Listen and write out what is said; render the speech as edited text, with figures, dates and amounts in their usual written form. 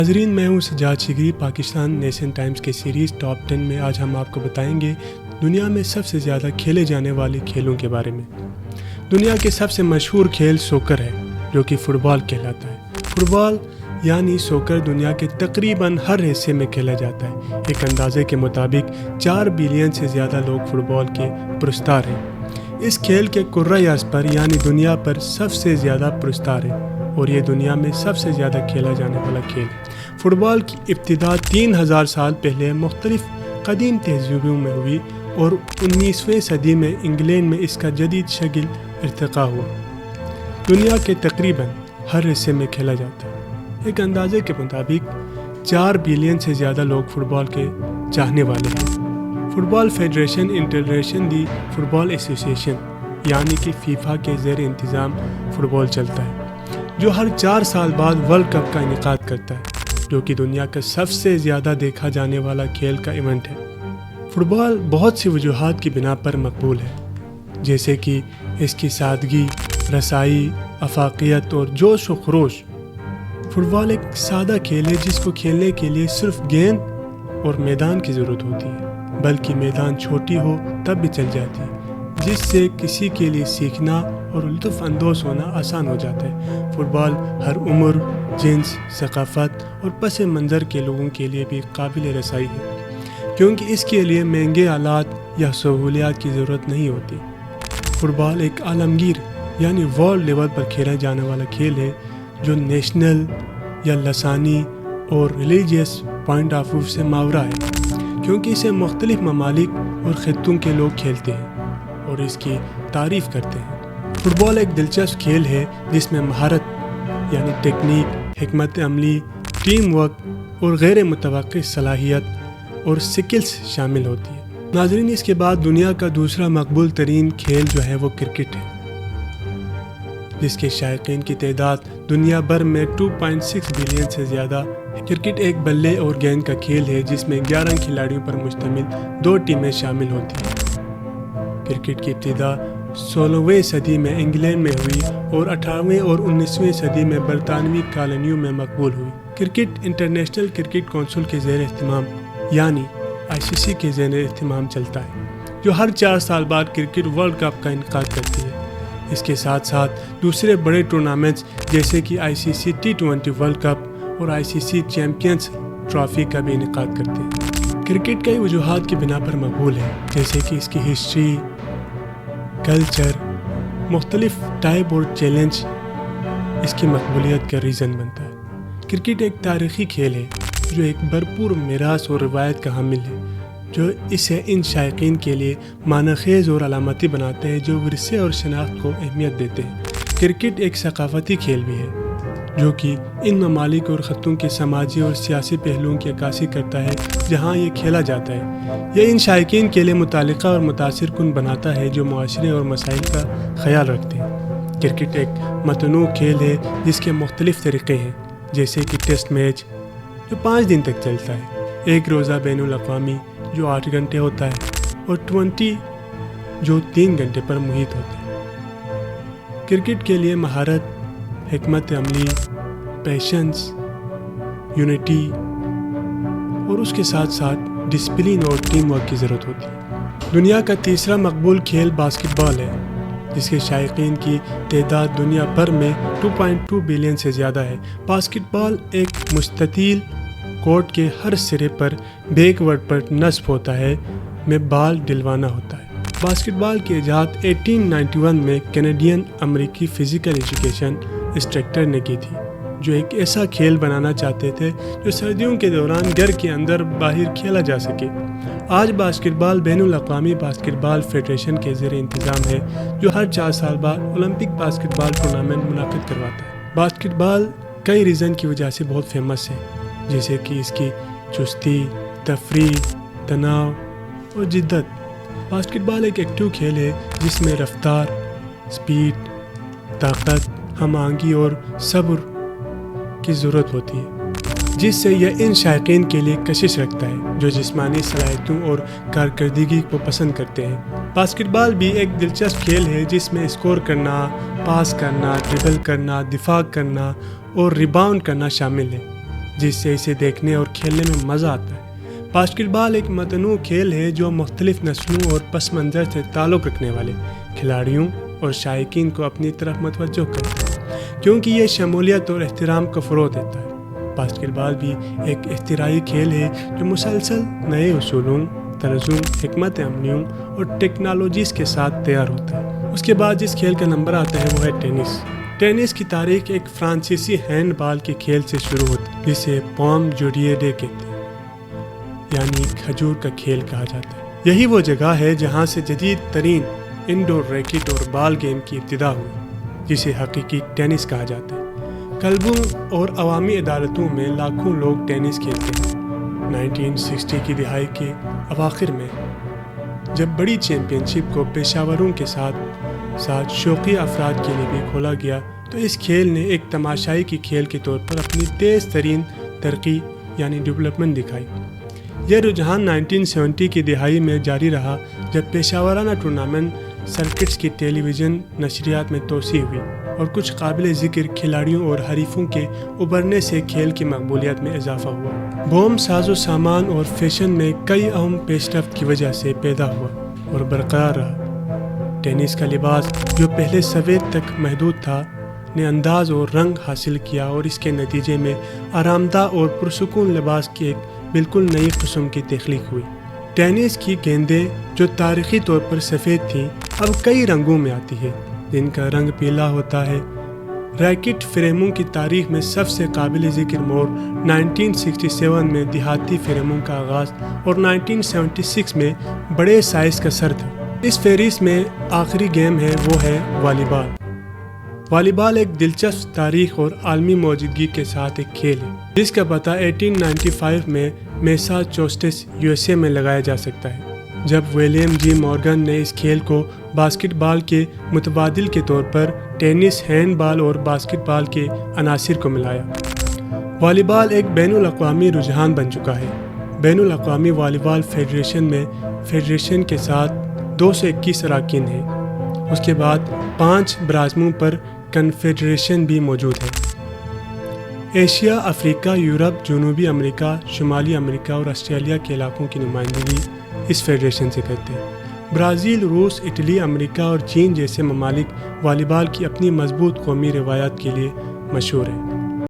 ناظرین، میں ہوں سجاد شگری۔ پاکستان نیشن ٹائمز کے سیریز ٹاپ 10 میں آج ہم آپ کو بتائیں گے دنیا میں سب سے زیادہ کھیلے جانے والے کھیلوں کے بارے میں۔ دنیا کے سب سے مشہور کھیل سوکر ہے، جو کہ فٹ بال کہلاتا ہے۔ فٹ بال یعنی سوکر دنیا کے تقریباً ہر حصے میں کھیلا جاتا ہے۔ ایک اندازے کے مطابق 4 بلین سے زیادہ لوگ فٹ بال کے پرستار ہیں۔ اس کھیل کے کرۂ ارض پر یعنی دنیا پر سب سے زیادہ پرستار ہے اور یہ دنیا میں سب سے زیادہ کھیلا جانے والا کھیل ہے۔ فٹ بال کی ابتدا 3000 سال پہلے مختلف قدیم تہذیبوں میں ہوئی اور 19ویں صدی میں انگلینڈ میں اس کا جدید شکل ارتقا ہوا۔ دنیا کے تقریباً ہر حصے میں کھیلا جاتا ہے۔ ایک اندازے کے مطابق 4 بلین سے زیادہ لوگ فٹ بال کے چاہنے والے ہیں۔ فٹ بال فیڈریشن انٹرنیشنل دی فٹ بال ایسوسی ایشن یعنی کہ فیفا کے زیر انتظام فٹ بال چلتا ہے، جو ہر 4 سال بعد ورلڈ کپ کا انعقاد کرتا ہے، جو کہ دنیا کا سب سے زیادہ دیکھا جانے والا کھیل کا ایونٹ ہے۔ فٹ بال بہت سی وجوہات کی بنا پر مقبول ہے، جیسے کہ اس کی سادگی، رسائی، افاقیت اور جوش و خروش۔ فٹ بال ایک سادہ کھیل ہے جس کو کھیلنے کے لیے صرف گیند اور میدان کی ضرورت ہوتی ہے، بلکہ میدان چھوٹی ہو تب بھی چل جاتی ہے، جس سے کسی کے لیے سیکھنا اور لطف اندوز ہونا آسان ہو جاتا ہے۔ فٹ بال ہر عمر، جنس، ثقافت اور پس منظر کے لوگوں کے لیے بھی قابل رسائی ہے، کیونکہ اس کے لیے مہنگے آلات یا سہولیات کی ضرورت نہیں ہوتی۔ فٹ بال ایک عالمگیر یعنی ورلڈ لیول پر کھیلا جانے والا کھیل ہے، جو نیشنل یا لسانی اور ریلیجیس پوائنٹ آف ویو سے ماورا ہے، کیونکہ اسے مختلف ممالک اور خطوں کے لوگ کھیلتے ہیں اور اس کی تعریف کرتے ہیں۔ فٹ بال ایک دلچسپ کھیل ہے جس میں مہارت یعنی ٹیکنیک، حکمت عملی، ٹیم ورک اور غیر متوقع صلاحیت اور سکلز شامل ہوتی ہے۔ ناظرین، اس کے بعد دنیا کا دوسرا مقبول ترین کھیل جو ہے وہ کرکٹ ہے، جس کے شائقین کی تعداد دنیا بھر میں 2.6 بلین سے زیادہ ہے۔ کرکٹ ایک بلے اور گیند کا کھیل ہے جس میں 11 کھلاڑیوں پر مشتمل 2 ٹیمیں شامل ہوتی ہیں۔ کرکٹ کی ابتدا 16ویں صدی میں انگلینڈ میں ہوئی اور 18ویں اور 19ویں صدی میں برطانوی کالونیوں میں مقبول ہوئی۔ کرکٹ انٹرنیشنل کرکٹ کونسل کے زیر اہتمام یعنی ICC کے زیر اہتمام چلتا ہے، جو ہر 4 سال بعد کرکٹ ورلڈ کپ کا انعقاد کرتی ہے۔ اس کے ساتھ ساتھ دوسرے بڑے ٹورنامنٹس جیسے کہ ICC T20 ورلڈ کپ اور ICC چیمپئنز ٹرافی کا بھی انعقاد کرتے ہیں۔ کرکٹ کئی وجوہات کی بنا پر مقبول ہے، جیسے کہ اس کی ہسٹری، کلچر، مختلف ٹائپ اور چیلنج اس کی مقبولیت کا ریزن بنتا ہے۔ کرکٹ ایک تاریخی کھیل ہے جو ایک بھرپور میراث اور روایت کا حامل ہے، جو اسے ان شائقین کے لیے معنی خیز اور علامتی بناتے ہیں جو ورثے اور شناخت کو اہمیت دیتے ہیں۔ کرکٹ ایک ثقافتی کھیل بھی ہے، جو کہ ان ممالک اور خطوں کے سماجی اور سیاسی پہلوؤں کی عکاسی کرتا ہے جہاں یہ کھیلا جاتا ہے۔ یہ ان شائقین کے لیے متعلقہ اور متاثر کن بناتا ہے جو معاشرے اور مسائل کا خیال رکھتے ہیں۔ کرکٹ ایک متنوع کھیل ہے جس کے مختلف طریقے ہیں، جیسے کہ ٹیسٹ میچ جو 5 دن تک چلتا ہے، ایک روزہ بین الاقوامی جو 8 گھنٹے ہوتا ہے، اور 20 جو 3 گھنٹے پر محیط ہوتا ہے۔ کرکٹ کے لیے مہارت، حکمت عملی، پیشنس، یونٹی اور اس کے ساتھ ساتھ ڈسپلن اور ٹیم ورک کی ضرورت ہوتی ہے۔ دنیا کا تیسرا مقبول کھیل باسکٹ بال ہے، جس کے شائقین کی تعداد دنیا بھر میں 2.2 بلین سے زیادہ ہے۔ باسکٹ بال ایک مستطیل کورٹ کے ہر سرے پر بیک ورڈ پر نصب ہوتا ہے میں بال ڈلوانا ہوتا ہے۔ باسکٹ بال کی ایجاد 1891 میں کینیڈین امریکی فزیکل ایجوکیشن انسٹرکٹر نے کی تھی، جو ایک ایسا کھیل بنانا چاہتے تھے جو سردیوں کے دوران گھر کے اندر باہر کھیلا جا سکے۔ آج باسکٹ بال بین الاقوامی باسکٹ بال فیڈریشن کے زیر انتظام ہے، جو ہر 4 سال بعد اولمپک باسکٹ بال ٹورنامنٹ منعقد کرواتا ہے۔ باسکٹ بال کئی ریزن کی وجہ سے بہت فیمس ہے، جیسے کہ اس کی چستی، تفریح، تناؤ اور جدت۔ باسکٹ بال ایک ایکٹیو کھیل ہے جس میں رفتار، سپیڈ، طاقت، ہم آہنگی اور صبر کی ضرورت ہوتی ہے، جس سے یہ ان شائقین کے لیے کشش رکھتا ہے جو جسمانی صلاحیتوں اور کارکردگی کو پسند کرتے ہیں۔ باسکٹ بال بھی ایک دلچسپ کھیل ہے جس میں اسکور کرنا، پاس کرنا، ڈربل کرنا، دفاع کرنا اور ریباؤنڈ کرنا شامل ہے، جس سے اسے دیکھنے اور کھیلنے میں مزہ آتا ہے۔ باسکٹ بال ایک متنوع کھیل ہے جو مختلف نسلوں اور پس منظر سے تعلق رکھنے والے کھلاڑیوں اور شائقین کو اپنی طرف متوجہ کرتا ہے، کیونکہ یہ شمولیت اور احترام کو فروغ دیتا ہے۔ باسکٹ بال بھی ایک اختراعی کھیل ہے جو مسلسل نئے اصولوں، طرزوں، حکمت عملیوں اور ٹیکنالوجیز کے ساتھ تیار ہوتا ہے۔ اس کے بعد جس کھیل کا نمبر آتا ہے وہ ہے ٹینس۔ ٹینس کی تاریخ ایک فرانسیسی ہینڈ بال کے کھیل سے شروع ہوتی ہے جسے پوم جوڈیے کہتے ہیں، یعنی کھجور کا کھیل کہا جاتا ہے۔ یہی وہ جگہ ہے جہاں سے جدید ترین انڈور ریکٹ اور بال گیم کی ابتدا ہوئی، جسے حقیقی ٹینس کہا جاتا ہے۔ کلبوں اور عوامی عدالتوں میں لاکھوں لوگ ٹینس کھیلتے ہیں۔ 1960 کی دہائی کے اواخر میں جب بڑی چیمپئن شپ کو پیشہ وروں کے ساتھ شوقی افراد کے لیے بھی کھولا گیا تو اس کھیل نے ایک تماشائی کی کھیل کے طور پر اپنی تیز ترین ترقی یعنی ڈیولپمنٹ دکھائی۔ یہ رجحان 1970 کی دہائی میں جاری رہا جب پیشہ ورانہ ٹورنامنٹ سرکٹس کی ٹیلی ویژن نشریات میں توسیع ہوئی اور کچھ قابل ذکر کھلاڑیوں اور حریفوں کے ابھرنے سے کھیل کی مقبولیت میں اضافہ ہوا۔ بوم ساز و سامان اور فیشن میں کئی اہم پیش رفت کی وجہ سے پیدا ہوا اور برقرار رہا۔ ٹینس کا لباس جو پہلے سفید تک محدود تھا نے انداز اور رنگ حاصل کیا اور اس کے نتیجے میں آرام دہ اور پرسکون لباس کی ایک بالکل نئی قسم کی تخلیق ہوئی۔ ٹینس کی گیندیں جو تاریخی طور پر سفید تھیں اب کئی رنگوں میں آتی ہے جن کا رنگ پیلا ہوتا ہے۔ ریکٹ فریموں کی تاریخ میں سب سے قابل ذکر موڑ 1967 میں دیہاتی فریموں کا آغاز اور 1976 میں بڑے سائز کا سر تھا۔ اس فہرست میں آخری گیم ہے وہ ہے والی بال۔ والی بال ایک دلچسپ تاریخ اور عالمی موجودگی کے ساتھ ایک کھیل ہے جس کا پتہ 1895 میں میساچوسٹس USA میں لگایا جا سکتا ہے جب ولیم جی مورگن نے اس کھیل کو باسکٹ بال کے متبادل کے طور پر ٹینس، ہینڈ بال اور باسکٹ بال کے عناصر کو ملایا۔ والی بال ایک بین الاقوامی رجحان بن چکا ہے۔ بین الاقوامی والی بال فیڈریشن کے ساتھ 221 اراکین ہیں۔ اس کے بعد 5 برعظموں پر کنفیڈریشن بھی موجود ہے۔ ایشیا، افریقہ، یورپ، جنوبی امریکہ، شمالی امریکہ اور آسٹریلیا کے علاقوں کی نمائندگی اس فیڈریشن سے کرتے ہیں۔ برازیل، روس، اٹلی، امریکہ اور چین جیسے ممالک والی بال کی اپنی مضبوط قومی روایات کے لیے مشہور ہیں۔